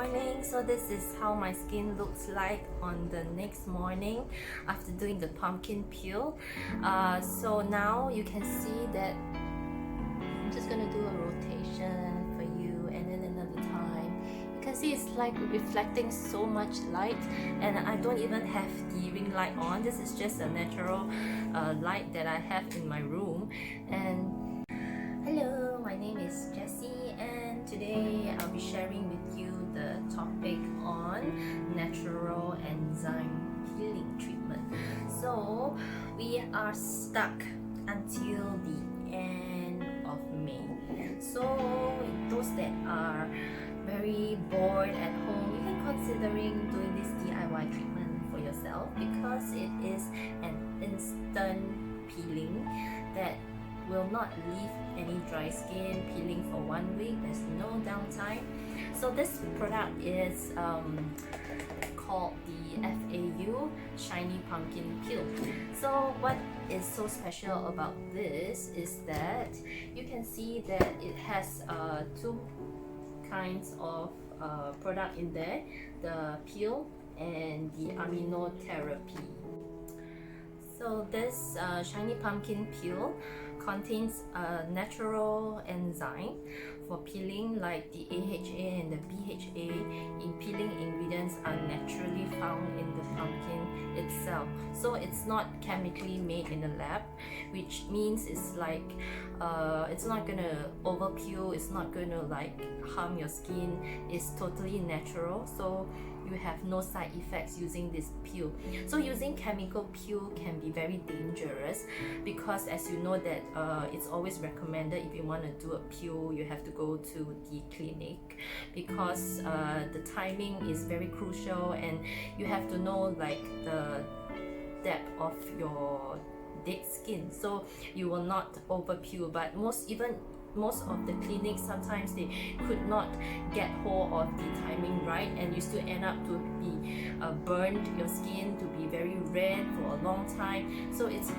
morning. So this is how my skin looks like on the next morning after doing the pumpkin peel. So now you can see that I'm just gonna do a rotation for you, and then another time. You can see it's like reflecting so much light, and I don't even have the ring light on. This is just a natural light that I have in my room. And hello, my name is Jessie, and today I'll be sharing with you the topic on natural enzyme peeling treatment. So we are stuck until the end of May. So those that are very bored at home, you can considering doing this DIY treatment for yourself, because it is an instant peeling that will not leave any dry skin. Peeling for 1 week, there's no downtime. So this product is called the FAU Shiny Pumpkin Peel. So what is so special about this is that you can see that it has two kinds of product in there, the peel and the amino therapy. So this shiny pumpkin peel contains a natural enzyme for peeling, like the AHA and the BHA in peeling ingredients are naturally found in the pumpkin itself. So it's not chemically made in the lab, which means it's like it's not gonna over peel, it's not gonna like harm your skin. It's totally natural, so you have no side effects using this peel. So using chemical peel can be very dangerous, because as you know that it's always recommended, if you want to do a peel, you have to go to the clinic, because the timing is very crucial, and you have to know like the depth of your dead skin, so you will not over peel. But most of the clinics, sometimes they could not get hold of the timing right, and you still end up to be burned your skin to be very red for a long time. So it's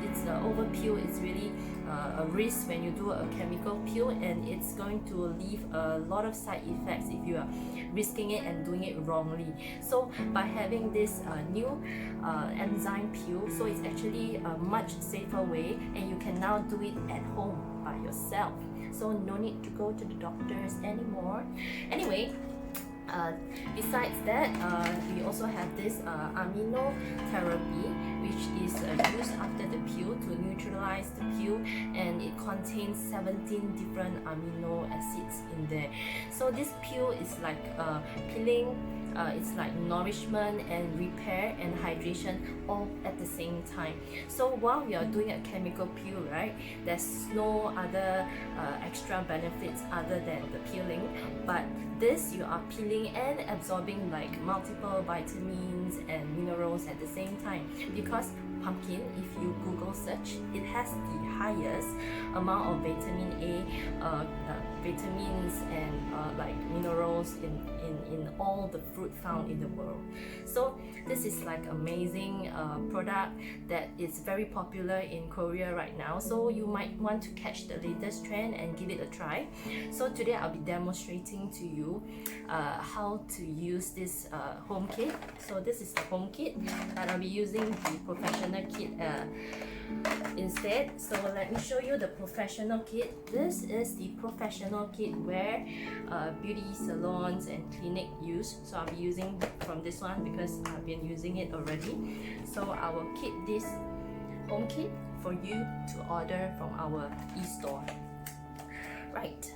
over peel. It's really a risk when you do a chemical peel, and it's going to leave a lot of side effects if you are risking it and doing it wrongly. So by having this new enzyme peel, so it's actually a much safer way, and you can now do it at home by yourself. So no need to go to the doctors anymore. Anyway, besides that, we also have this amino therapy, which is used after the peel to neutralize the peel, and it contains 17 different amino acids in there. So this peel is like peeling, it's like nourishment and repair and hydration all at the same time. So while we are doing a chemical peel, right, there's no other extra benefits other than the peeling, but this you are peeling and absorbing like multiple vitamins and minerals at the same time, because pumpkin, if you Google search, it has the highest amount of vitamin A, vitamins and like minerals in all the fruit found in the world. So this is like amazing product that is very popular in Korea right now. So you might want to catch the latest trend and give it a try. So today I'll be demonstrating to you how to use this home kit. So this is the home kit, but I'll be using the professional kit instead. So let me show you the professional kit. This is the professional kit where beauty salons and clinic use. So I'll be using from this one because I've been using it already. So I will keep this home kit for you to order from our e-store. Right.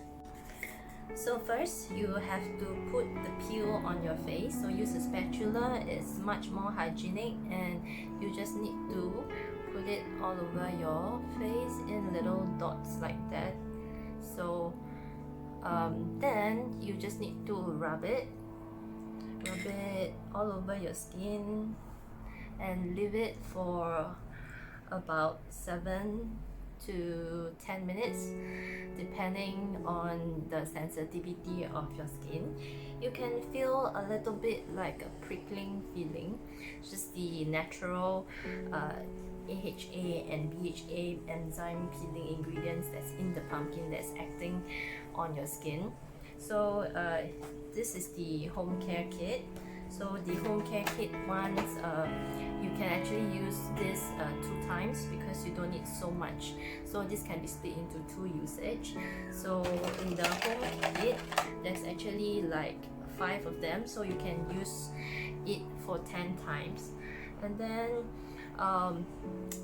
So first, you have to put the peel on your face. So use a spatula. It's much more hygienic, and you just need to put it all over your face in little dots like that. So then you just need to rub it all over your skin, and leave it for about 7 to 10 minutes depending on the sensitivity of your skin. You can feel a little bit like a prickling feeling, just the natural AHA and BHA enzyme peeling ingredients that's in the pumpkin that's acting on your skin. So this is the home care kit. So the home care kit ones, you can actually use this 2 times because you don't need so much. So this can be split into 2 usage. So in the home kit, there's actually like 5 of them, so you can use it for 10 times. And then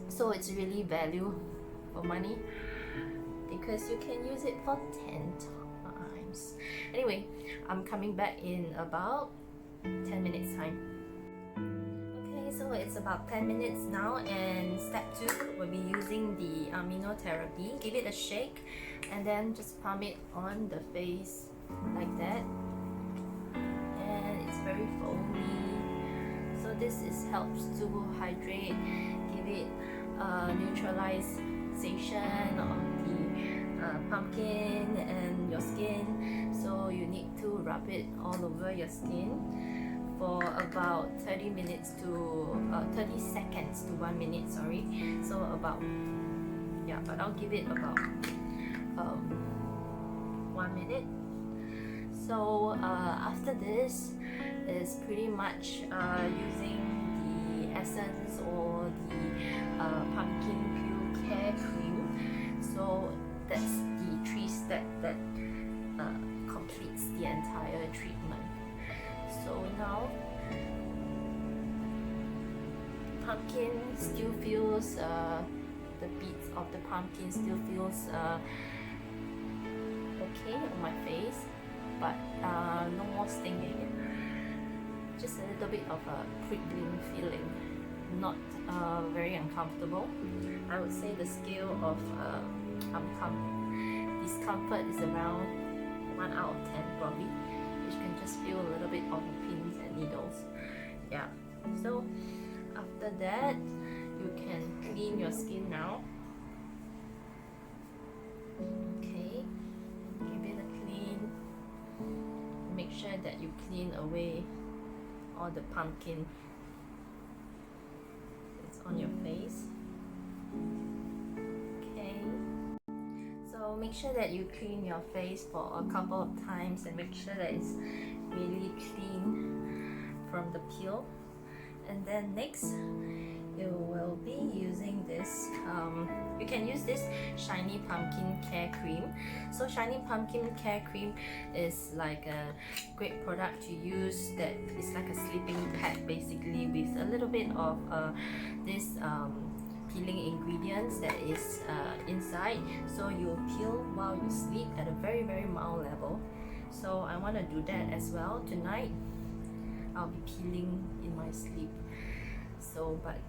so it's really value for money because you can use it for 10 times. Anyway, I'm coming back in about 10 minutes time. Okay, so it's about 10 minutes now, and step 2, we'll be using the Amino therapy. Give it a shake and then just pump it on the face like that, and it's very foamy. So this helps to hydrate, give it neutralization of the pumpkin and your skin. So you need to rub it all over your skin for about 30 minutes to 30 seconds to 1 minute, sorry. So about, yeah, but I'll give it about 1 minute. So after this is pretty much using the essence or the PUMKINPEEL Care Cream. So that's the 3-step that completes the entire treatment. So now pumpkin still feels the beats of the pumpkin still feels okay on my face, but no more stinging, just a little bit of a prickling feeling, not very uncomfortable. I would say the scale of discomfort is around 1 out of 10 probably, which can just feel a little bit of pins and needles. Yeah, so after that you can clean your skin now. Okay, give it a clean. Make sure that you clean away all the pumpkin that's on your face. Okay, so make sure that you clean your face for a couple of times and make sure that it's really clean from the peel. And then next you will be using this, you can use this Shiny Pumpkin Care Cream. So Shiny Pumpkin Care Cream is like a great product to use, that is like a sleeping pad basically, with a little bit of this peeling ingredients that is inside. So you peel while you sleep at a very mild level. So I want to do that as well tonight. I'll be peeling in my sleep, so but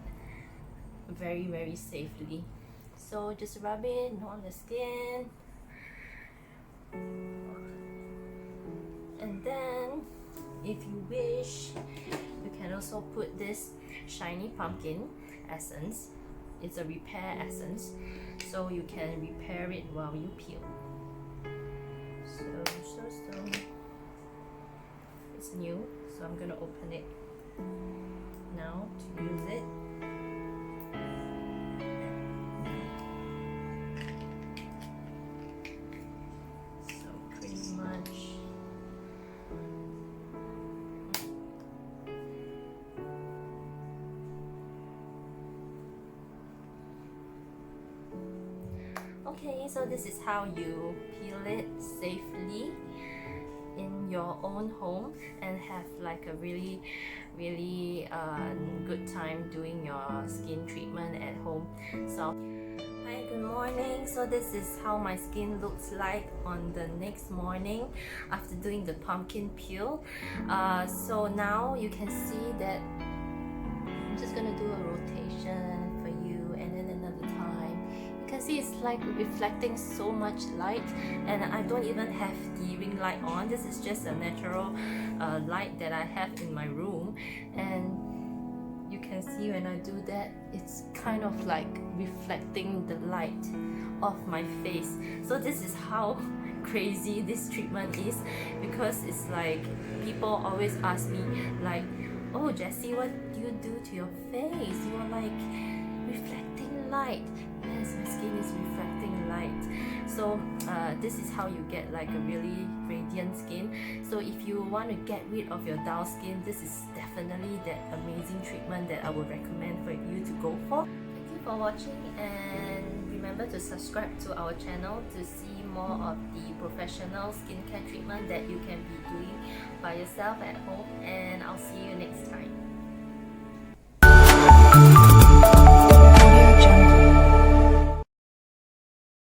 very safely. So just rub it on the skin, and then if you wish you can also put this Shiny Pumpkin essence. It's a repair essence, so you can repair it while you peel. So it's new, so I'm gonna open it now to use it. So pretty much okay, so this is how you peel it safely in your own home and have like a really good time doing your skin treatment at home. So hi, good morning. So this is how my skin looks like on the next morning after doing the pumpkin peel. So now you can see that I'm just gonna do a rotation for you, and then another time. You can see it's like reflecting so much light, and I don't even have the ring light on. This is just a natural light that I have in my room, and you can see when I do that, it's kind of like reflecting the light off my face. So this is how crazy this treatment is, because it's like people always ask me like, oh Jessie, what do you do to your face? You are like reflecting light. Yes, my skin is reflecting light. So this is how you get like a really radiant skin. So if you want to get rid of your dull skin, this is definitely that amazing treatment that I would recommend for you to go for. Thank you for watching, and remember to subscribe to our channel to see more of the professional skincare treatment that you can be doing by yourself at home, and I'll see you next time.